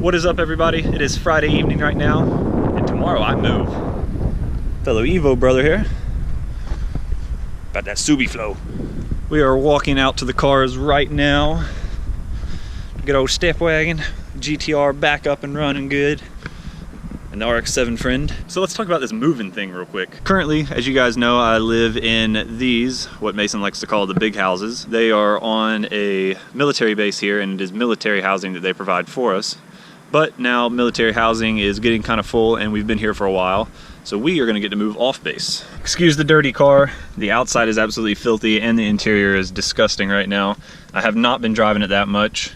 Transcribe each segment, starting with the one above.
What is up, everybody? It is Friday evening right now, and tomorrow I move. Fellow Evo brother here. About that Subi flow. We are walking out to the cars right now. Good old step wagon, GTR back up and running good. An RX-7 friend. So let's talk about this moving thing real quick. Currently, as you guys know, I live in these, what Mason likes to call the big houses. They are on a military base here, and it is military housing that they provide for us. But now military housing is getting kind of full, and we've been here for a while. So we are gonna get to move off base. Excuse the dirty car. The outside is absolutely filthy, and the interior is disgusting right now. I have not been driving it that much.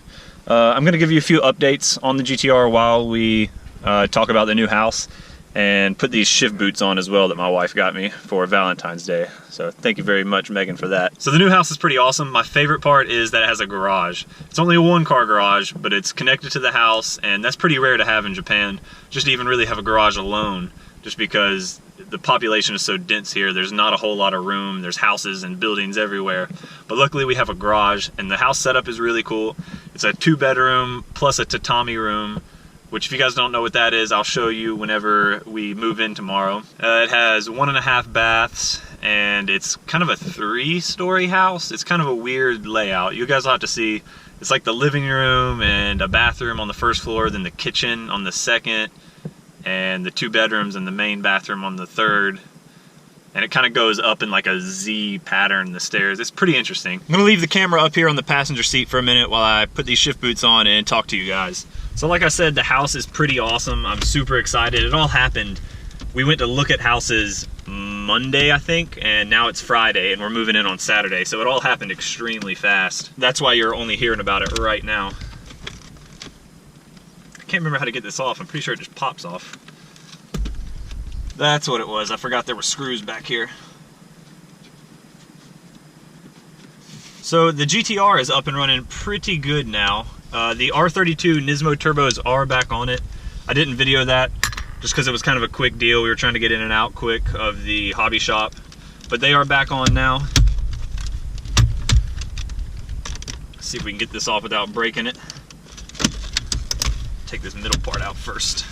I'm gonna give you a few updates on the GTR while we talk about the new house, and put these shift boots on as well that my wife got me for Valentine's Day. So thank you very much, Megan, for that. So the new house is pretty awesome. My favorite part is that it has a garage. It's only a one-car garage, but it's connected to the house, and that's pretty rare to have in Japan, just to even really have a garage alone, just because the population is so dense here. There's not a whole lot of room. There's houses and buildings everywhere. But luckily we have a garage, and the house setup is really cool. It's a 2-bedroom plus a tatami room, which if you guys don't know what that is, I'll show you whenever we move in tomorrow. It has 1.5 baths, and it's kind of a 3-story house. It's kind of a weird layout. You guys will have to see. It's like the living room and a bathroom on the first floor, then the kitchen on the second, and the 2 bedrooms and the main bathroom on the third. And it kind of goes up in like a Z pattern, the stairs. It's pretty interesting. I'm gonna leave the camera up here on the passenger seat for a minute while I put these shift boots on and talk to you guys. So like I said, the house is pretty awesome. I'm super excited. It all happened. We went to look at houses Monday, I think, and now it's Friday, and we're moving in on Saturday. So it all happened extremely fast. That's why you're only hearing about it right now. I can't remember how to get this off. I'm pretty sure it just pops off. That's what it was. I forgot there were screws back here. So the GTR is up and running pretty good now. The R32 Nismo turbos are back on it. I didn't video that just because it was kind of a quick deal. We were trying to get in and out quick of the hobby shop, but they are back on now. Let's see if we can get this off without breaking it. Take this middle part out first.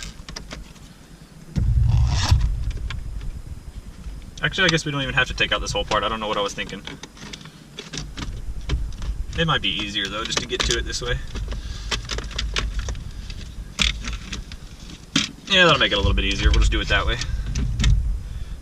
Actually, I guess we don't even have to take out this whole part. I don't know what I was thinking. It might be easier though, just to get to it this way. Yeah, that'll make it a little bit easier. We'll just do it that way.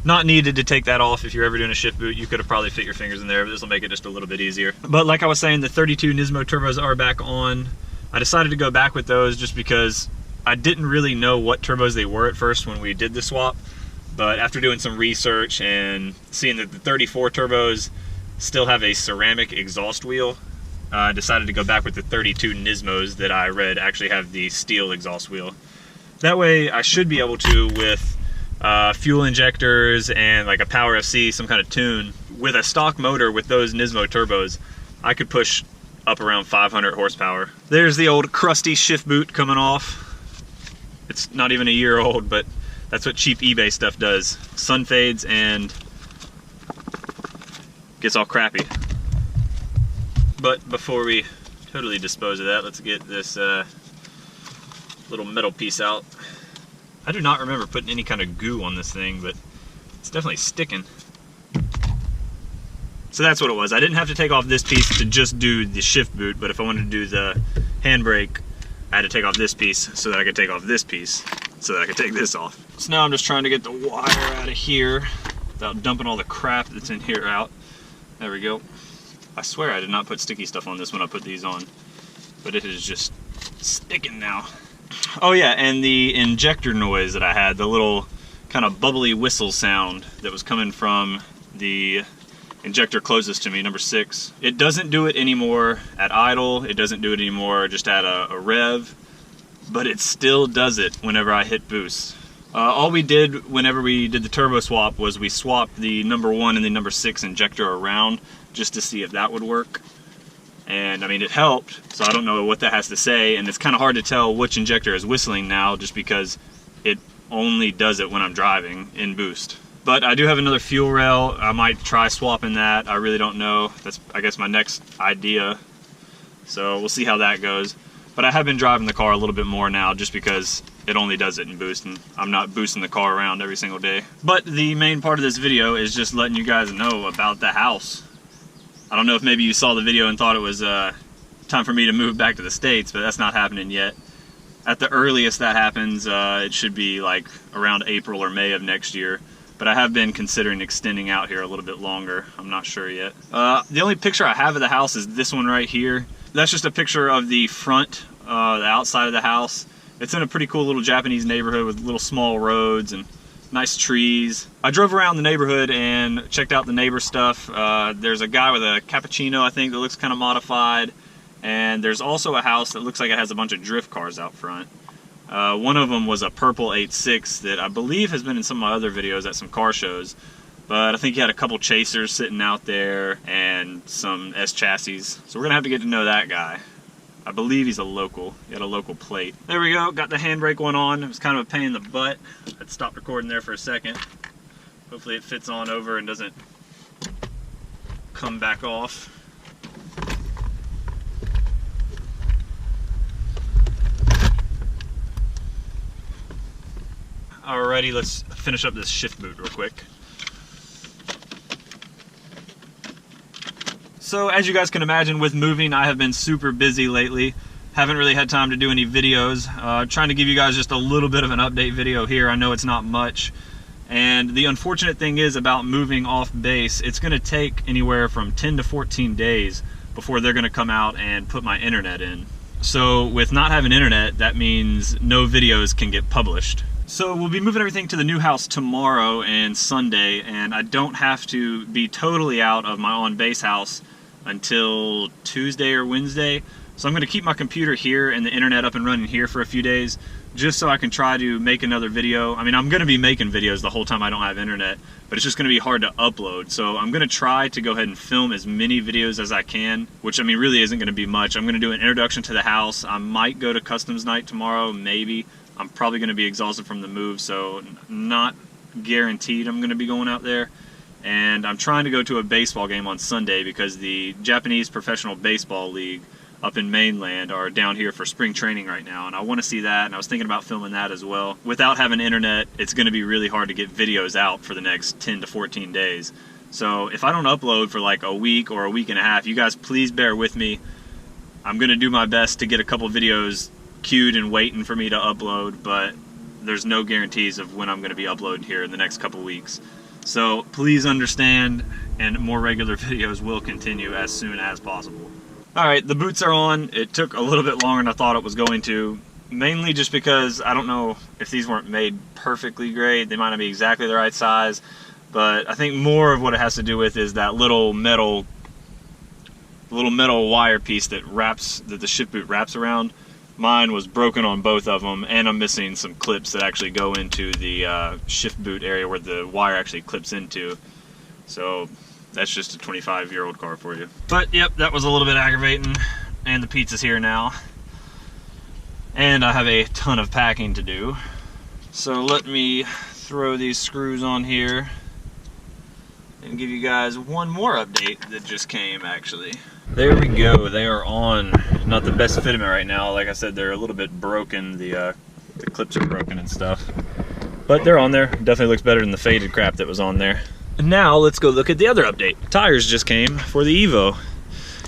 Not needed to take that off. If you're ever doing a shift boot, you could have probably fit your fingers in there, but this will make it just a little bit easier. But like I was saying, the 32 Nismo turbos are back on. I decided to go back with those just because I didn't really know what turbos they were at first when we did the swap. But after doing some research and seeing that the 34 turbos still have a ceramic exhaust wheel, I decided to go back with the 32 Nismos that I read actually have the steel exhaust wheel. That way I should be able to, with fuel injectors and like a Power FC, some kind of tune, with a stock motor with those Nismo turbos, I could push up around 500 horsepower. There's the old crusty shift boot coming off. It's not even a year old, but that's what cheap eBay stuff does. Sun fades and gets all crappy. But before we totally dispose of that, let's get this little metal piece out. I do not remember putting any kind of goo on this thing, but it's definitely sticking. So that's what it was. I didn't have to take off this piece to just do the shift boot, but if I wanted to do the handbrake, I had to take off this piece so that I could take off this piece so that I could take this off. So now I'm just trying to get the wire out of here without dumping all the crap that's in here out. There we go. I swear I did not put sticky stuff on this when I put these on, but it is just sticking now. Oh yeah, and the injector noise that I had, the little kind of bubbly whistle sound that was coming from the injector closest to me, number 6. It doesn't do it anymore at idle, it doesn't do it anymore just at a rev, but it still does it whenever I hit boost. All we did whenever we did the turbo swap was we swapped the number 1 and the number 6 injector around just to see if that would work. And I mean, it helped, so I don't know what that has to say, and it's kind of hard to tell which injector is whistling now just because it only does it when I'm driving in boost. But I do have another fuel rail. I might try swapping that. I really don't know. That's, I guess, my next idea. So we'll see how that goes. But I have been driving the car a little bit more now just because it only does it in boost, and I'm not boosting the car around every single day. But the main part of this video is just letting you guys know about the house. I don't know if maybe you saw the video and thought it was time for me to move back to the States, but that's not happening yet. At the earliest that happens, it should be like around April or May of next year. But I have been considering extending out here a little bit longer. I'm not sure yet. The only picture I have of the house is this one right here. That's just a picture of the front, the outside of the house. It's in a pretty cool little Japanese neighborhood with little small roads and nice trees. I drove around the neighborhood and checked out the neighbor stuff. There's a guy with a cappuccino, I think, that looks kind of modified. And there's also a house that looks like it has a bunch of drift cars out front. One of them was a purple 8.6 that I believe has been in some of my other videos at some car shows. But I think he had a couple chasers sitting out there and some S chassis. So we're gonna have to get to know that guy. I believe he's a local. He had a local plate. There we go, got the handbrake one on. It was kind of a pain in the butt. I'd stopped recording there for a second. Hopefully it fits on over and doesn't come back off. Alrighty, let's finish up this shift boot real quick. So as you guys can imagine, with moving, I have been super busy lately. Haven't really had time to do any videos. Trying to give you guys just a little bit of an update video here. I know it's not much. And the unfortunate thing is about moving off base, it's gonna take anywhere from 10 to 14 days before they're gonna come out and put my internet in. So with not having internet, that means no videos can get published. So we'll be moving everything to the new house tomorrow and Sunday, and I don't have to be totally out of my on-base house until Tuesday or Wednesday. So I'm going to keep my computer here and the internet up and running here for a few days, just so I can try to make another video. I mean, I'm going to be making videos the whole time I don't have internet, but it's just going to be hard to upload. So I'm going to try to go ahead and film as many videos as I can, which I mean really isn't going to be much. I'm going to do an introduction to the house. I might go to customs night tomorrow, maybe. I'm probably going to be exhausted from the move, so not guaranteed I'm going to be going out there. And I'm trying to go to a baseball game on Sunday because the Japanese Professional Baseball League up in mainland are down here for spring training right now, and I want to see that, and I was thinking about filming that as well. Without having internet, it's going to be really hard to get videos out for the next 10 to 14 days. So if I don't upload for like a week or a week and a half, you guys please bear with me. I'm going to do my best to get a couple videos queued and waiting for me to upload, but there's no guarantees of when I'm going to be uploading here in the next couple weeks. So please understand, and more regular videos will continue as soon as possible. Alright, the boots are on. It took a little bit longer than I thought it was going to, mainly just because I don't know if these weren't made perfectly great. They might not be exactly the right size, but I think more of what it has to do with is that little metal wire piece that the shift boot wraps around. Mine was broken on both of them, and I'm missing some clips that actually go into the shift boot area where the wire actually clips into. So that's just a 25-year-old car for you. But yep, that was a little bit aggravating, and the pizza's here now. And I have a ton of packing to do. So let me throw these screws on here and give you guys one more update that just came actually. There we go, they are on. Not the best fit of me right now. Like I said, they're a little bit broken. The clips are broken and stuff. But they're on there. Definitely looks better than the faded crap that was on there. And now let's go look at the other update. Tires just came for the Evo.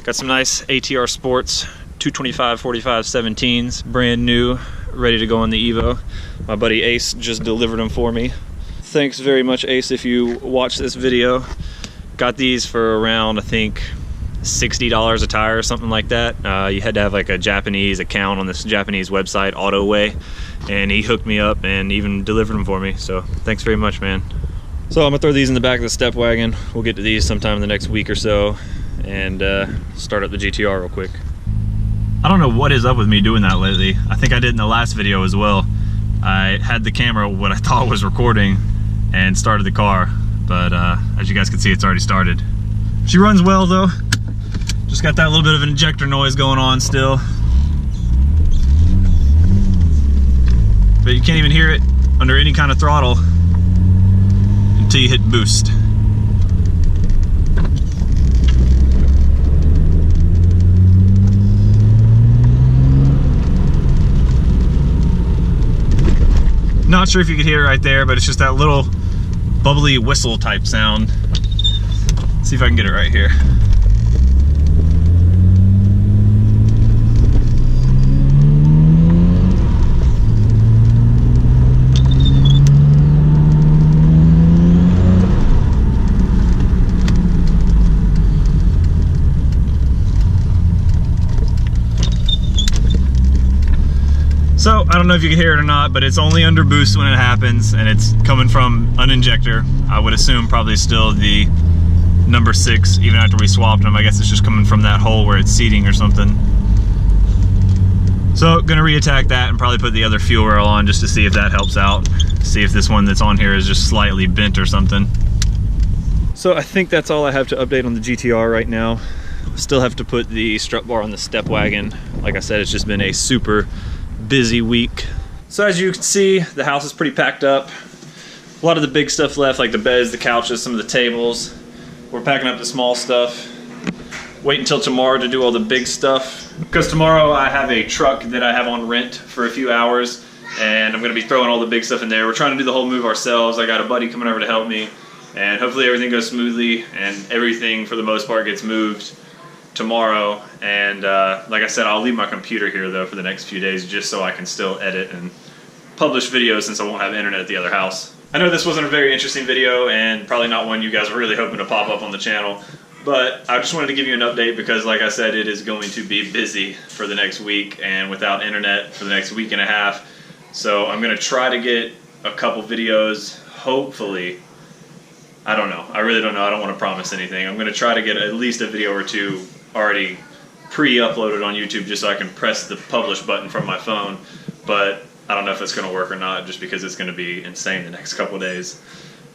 Got some nice ATR Sports 225 45 17s, brand new, ready to go on the Evo. My buddy Ace just delivered them for me. Thanks very much, Ace, if you watch this video. Got these for around, I think, $60 a tire or something like that. You had to have like a Japanese account on this Japanese website, Autoway, and he hooked me up and even delivered them for me. So thanks very much, man. So I'm gonna throw these in the back of the step wagon. We'll get to these sometime in the next week or so and start up the GTR real quick. I don't know what is up with me doing that lately. I think I did in the last video as well. I had the camera, what I thought was recording, and started the car, but as you guys can see, it's already started. She runs well though. Just got that little bit of an injector noise going on still. But you can't even hear it under any kind of throttle until you hit boost. Not sure if you could hear it right there, but it's just that little bubbly whistle type sound. Let's see if I can get it right here. So, I don't know if you can hear it or not, but it's only under boost when it happens, and it's coming from an injector. I would assume probably still the number 6, even after we swapped them. I guess it's just coming from that hole where it's seating or something. So, gonna reattack that and probably put the other fuel rail on just to see if that helps out. See if this one that's on here is just slightly bent or something. So, I think that's all I have to update on the GTR right now. Still have to put the strut bar on the step wagon. Like I said, it's just been a super busy week. So as you can see, the house is pretty packed up. A lot of the big stuff left, like the beds, the couches, some of the tables. We're packing up the small stuff. Wait until tomorrow to do all the big stuff, because tomorrow I have a truck that I have on rent for a few hours, and I'm going to be throwing all the big stuff in there. We're trying to do the whole move ourselves. I got a buddy coming over to help me, and hopefully everything goes smoothly and everything for the most part gets moved tomorrow. And like I said, I'll leave my computer here though for the next few days just so I can still edit and publish videos, since I won't have internet at the other house. I know this wasn't a very interesting video and probably not one you guys were really hoping to pop up on the channel, but I just wanted to give you an update because, like I said, it is going to be busy for the next week and without internet for the next week and a half. So I'm going to try to get a couple videos, hopefully. I don't know. I really don't know. I don't want to promise anything. I'm going to try to get at least a video or two already pre-uploaded on YouTube just so I can press the publish button from my phone, but I don't know if it's going to work or not, just because it's going to be insane the next couple days.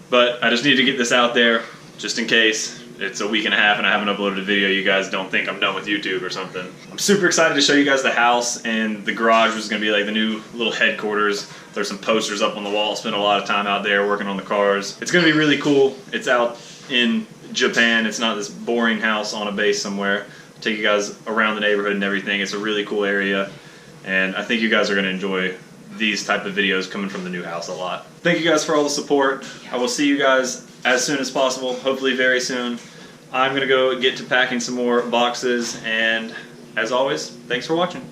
But I just need to get this out there just in case it's a week and a half and I haven't uploaded a video. You guys don't think I'm done with YouTube or something. I'm super excited to show you guys the house, and the garage was going to be like the new little headquarters. There's some posters up on the wall. Spent a lot of time out there working on the cars. It's going to be really cool. It's out in Japan. It's not this boring house on a base somewhere. I'll take you guys around the neighborhood and everything. It's a really cool area, and I think you guys are going to enjoy these type of videos coming from the new house a lot. Thank you guys for all the support. I will see you guys as soon as possible, hopefully very soon. I'm going to go get to packing some more boxes, and as always, thanks for watching.